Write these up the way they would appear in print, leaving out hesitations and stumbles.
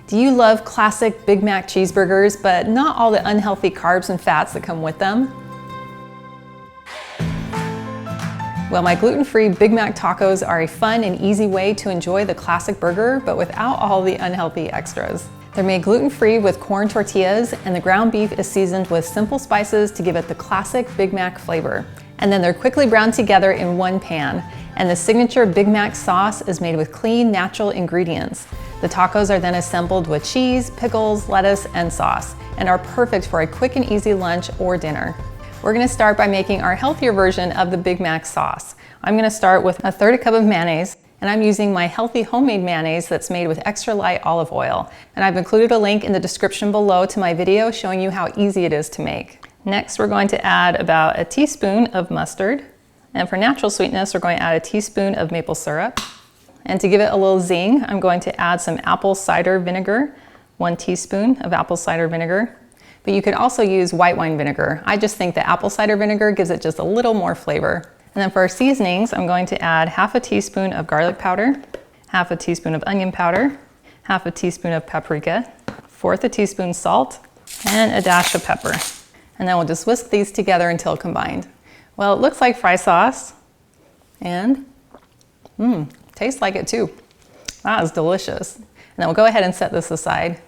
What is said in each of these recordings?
Do you love classic Big Mac cheeseburgers, but not all the unhealthy carbs and fats that come with them? Well, my gluten-free Big Mac tacos are a fun and easy way to enjoy the classic burger, but without all the unhealthy extras. They're made gluten-free with corn tortillas, and the ground beef is seasoned with simple spices to give it the classic Big Mac flavor. And then they're quickly browned together in one pan. And the signature Big Mac sauce is made with clean, natural ingredients. The tacos are then assembled with cheese, pickles, lettuce, and sauce, and are perfect for a quick and easy lunch or dinner. We're gonna start by making our healthier version of the Big Mac sauce. I'm gonna start with 1/3 cup of mayonnaise, and I'm using my healthy homemade mayonnaise that's made with extra light olive oil. And I've included a link in the description below to my video showing you how easy it is to make. Next, we're going to add about a teaspoon of mustard. And for natural sweetness, we're going to add a teaspoon of maple syrup. And to give it a little zing, I'm going to add some apple cider vinegar, 1 teaspoon of apple cider vinegar. But you could also use white wine vinegar. I just think the apple cider vinegar gives it just a little more flavor. And then for our seasonings, I'm going to add 1/2 teaspoon of garlic powder, 1/2 teaspoon of onion powder, 1/2 teaspoon of paprika, 1/4 teaspoon salt, and a dash of pepper. And then we'll just whisk these together until combined. Well, it looks like fry sauce, and tastes like it too. That is delicious. And then we'll go ahead and set this aside.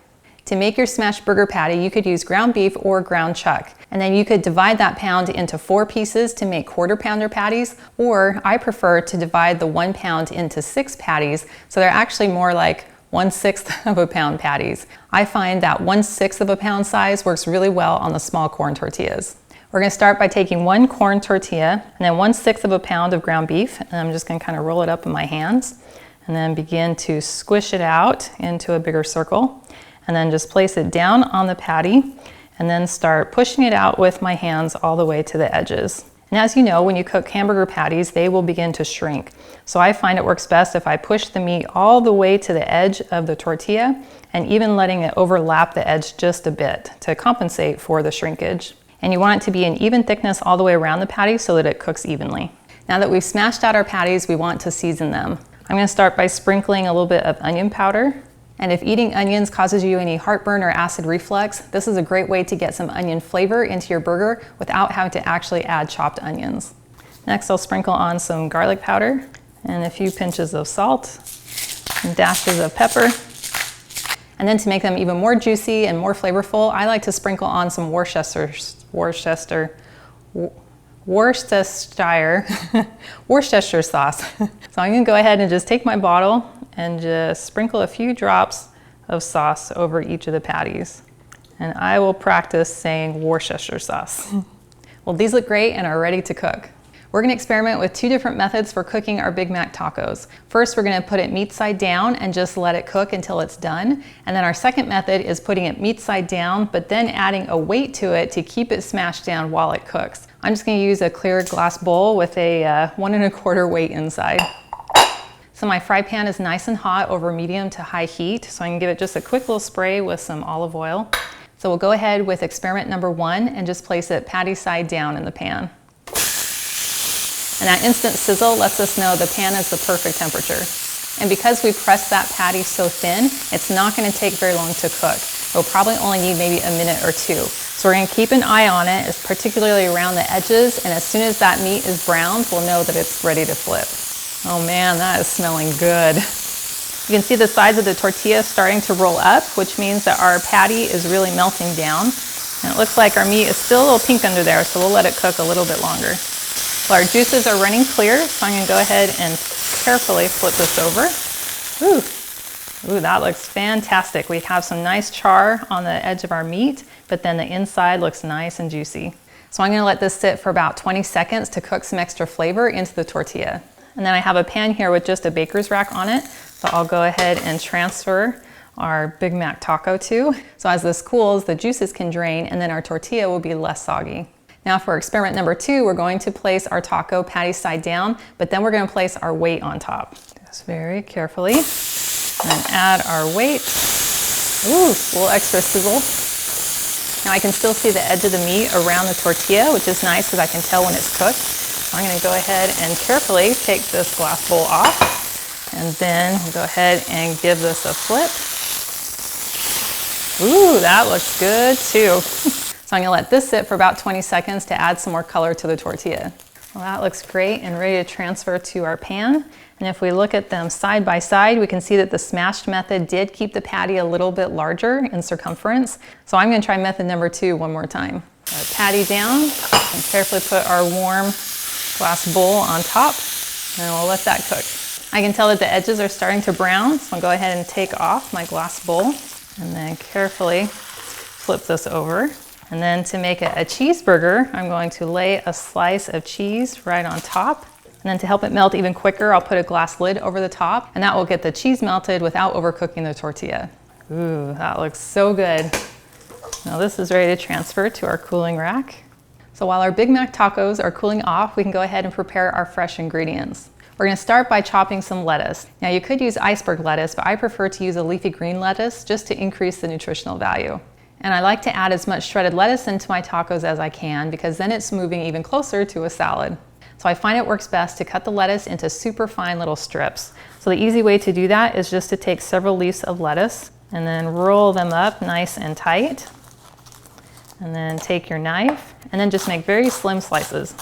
To make your smashed burger patty, you could use ground beef or ground chuck. And then you could divide that pound into 4 pieces to make 1/4 pounder patties, or I prefer to divide the 1 pound into 6 patties, so they're actually more like 1/6 of a pound patties. I find that 1/6 of a pound size works really well on the small corn tortillas. We're gonna start by taking 1 corn tortilla and then 1/6 of a pound of ground beef, and I'm just gonna kind of roll it up in my hands and then begin to squish it out into a bigger circle, and then just place it down on the patty and then start pushing it out with my hands all the way to the edges. And as you know, when you cook hamburger patties, they will begin to shrink. So I find it works best if I push the meat all the way to the edge of the tortilla and even letting it overlap the edge just a bit to compensate for the shrinkage. And you want it to be an even thickness all the way around the patty so that it cooks evenly. Now that we've smashed out our patties, we want to season them. I'm gonna start by sprinkling a little bit of onion powder. And if eating onions causes you any heartburn or acid reflux, this is a great way to get some onion flavor into your burger without having to actually add chopped onions. Next, I'll sprinkle on some garlic powder and a few pinches of salt and dashes of pepper. And then to make them even more juicy and more flavorful, I like to sprinkle on some Worcestershire sauce. So I'm gonna go ahead and just take my bottle and just sprinkle a few drops of sauce over each of the patties. And I will practice saying Worcestershire sauce. Well, these look great and are ready to cook. We're gonna experiment with 2 different methods for cooking our Big Mac tacos. First, we're gonna put it meat side down and just let it cook until it's done. And then our second method is putting it meat side down, but then adding a weight to it to keep it smashed down while it cooks. I'm just gonna use a clear glass bowl with a 1 1/4 weight inside. So my fry pan is nice and hot over medium to high heat, so I can give it just a quick little spray with some olive oil. So we'll go ahead with experiment number 1 and just place it patty side down in the pan. And that instant sizzle lets us know the pan is the perfect temperature. And because we pressed that patty so thin, it's not gonna take very long to cook. It'll probably only need maybe a minute or 2. So we're gonna keep an eye on it, particularly around the edges, and as soon as that meat is browned, we'll know that it's ready to flip. Oh man, that is smelling good. You can see the sides of the tortilla starting to roll up, which means that our patty is really melting down. And it looks like our meat is still a little pink under there, so we'll let it cook a little bit longer. Well, our juices are running clear, so I'm gonna go ahead and carefully flip this over. Ooh, that looks fantastic. We have some nice char on the edge of our meat, but then the inside looks nice and juicy. So I'm gonna let this sit for about 20 seconds to cook some extra flavor into the tortilla. And then I have a pan here with just a baker's rack on it, so I'll go ahead and transfer our Big Mac taco to. So as this cools, the juices can drain and then our tortilla will be less soggy. Now for experiment number 2, we're going to place our taco patty side down, but then we're gonna place our weight on top. Just very carefully, and then add our weight. Ooh, a little extra sizzle. Now I can still see the edge of the meat around the tortilla, which is nice because I can tell when it's cooked. So I'm gonna go ahead and carefully take this glass bowl off, and then we'll go ahead and give this a flip. Ooh, that looks good too. So I'm gonna let this sit for about 20 seconds to add some more color to the tortilla. Well, that looks great and ready to transfer to our pan. And if we look at them side by side, we can see that the smashed method did keep the patty a little bit larger in circumference. So I'm gonna try method number 2 one more time. Our patty down, and carefully put our warm glass bowl on top, and we'll let that cook. I can tell that the edges are starting to brown, so I'll go ahead and take off my glass bowl, and then carefully flip this over. And then to make a cheeseburger, I'm going to lay a slice of cheese right on top. And then to help it melt even quicker, I'll put a glass lid over the top, and that will get the cheese melted without overcooking the tortilla. Ooh, that looks so good. Now this is ready to transfer to our cooling rack. So while our Big Mac tacos are cooling off, we can go ahead and prepare our fresh ingredients. We're gonna start by chopping some lettuce. Now you could use iceberg lettuce, but I prefer to use a leafy green lettuce just to increase the nutritional value. And I like to add as much shredded lettuce into my tacos as I can, because then it's moving even closer to a salad. So I find it works best to cut the lettuce into super fine little strips. So the easy way to do that is just to take several leaves of lettuce and then roll them up nice and tight. And then take your knife and then just make very slim slices.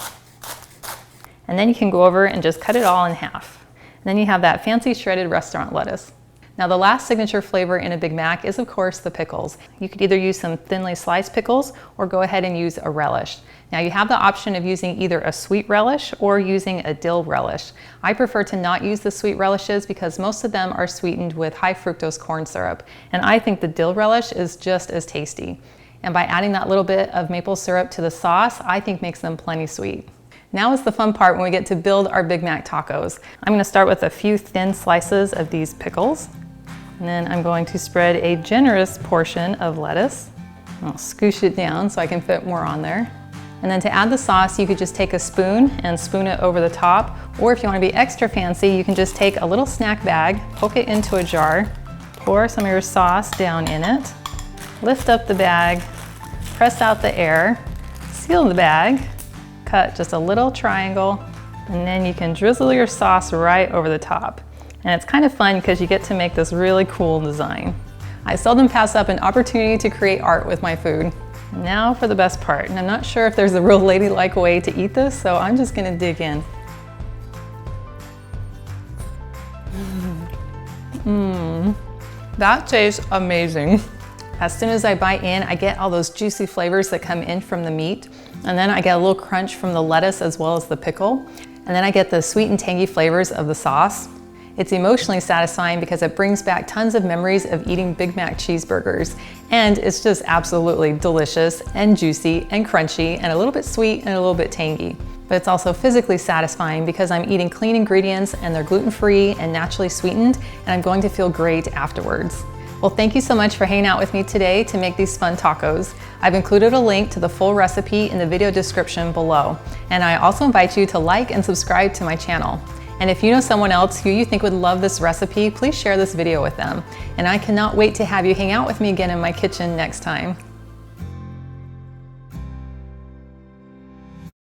And then you can go over and just cut it all in half. And then you have that fancy shredded restaurant lettuce. Now the last signature flavor in a Big Mac is of course the pickles. You could either use some thinly sliced pickles or go ahead and use a relish. Now you have the option of using either a sweet relish or using a dill relish. I prefer to not use the sweet relishes because most of them are sweetened with high fructose corn syrup. And I think the dill relish is just as tasty. And by adding that little bit of maple syrup to the sauce, I think makes them plenty sweet. Now is the fun part when we get to build our Big Mac tacos. I'm gonna start with a few thin slices of these pickles. And then I'm going to spread a generous portion of lettuce. I'll scoosh it down so I can fit more on there. And then to add the sauce, you could just take a spoon and spoon it over the top. Or if you wanna be extra fancy, you can just take a little snack bag, poke it into a jar, pour some of your sauce down in it, lift up the bag, press out the air, seal the bag, cut just a little triangle, and then you can drizzle your sauce right over the top. And it's kind of fun because you get to make this really cool design. I seldom pass up an opportunity to create art with my food. Now for the best part, and I'm not sure if there's a real ladylike way to eat this, so I'm just gonna dig in. That tastes amazing. As soon as I bite in, I get all those juicy flavors that come in from the meat, and then I get a little crunch from the lettuce as well as the pickle, and then I get the sweet and tangy flavors of the sauce. It's emotionally satisfying because it brings back tons of memories of eating Big Mac cheeseburgers, and it's just absolutely delicious and juicy and crunchy and a little bit sweet and a little bit tangy. But it's also physically satisfying because I'm eating clean ingredients and they're gluten-free and naturally sweetened, and I'm going to feel great afterwards. Well, thank you so much for hanging out with me today to make these fun tacos. I've included a link to the full recipe in the video description below. And I also invite you to like and subscribe to my channel. And if you know someone else who you think would love this recipe, please share this video with them. And I cannot wait to have you hang out with me again in my kitchen next time.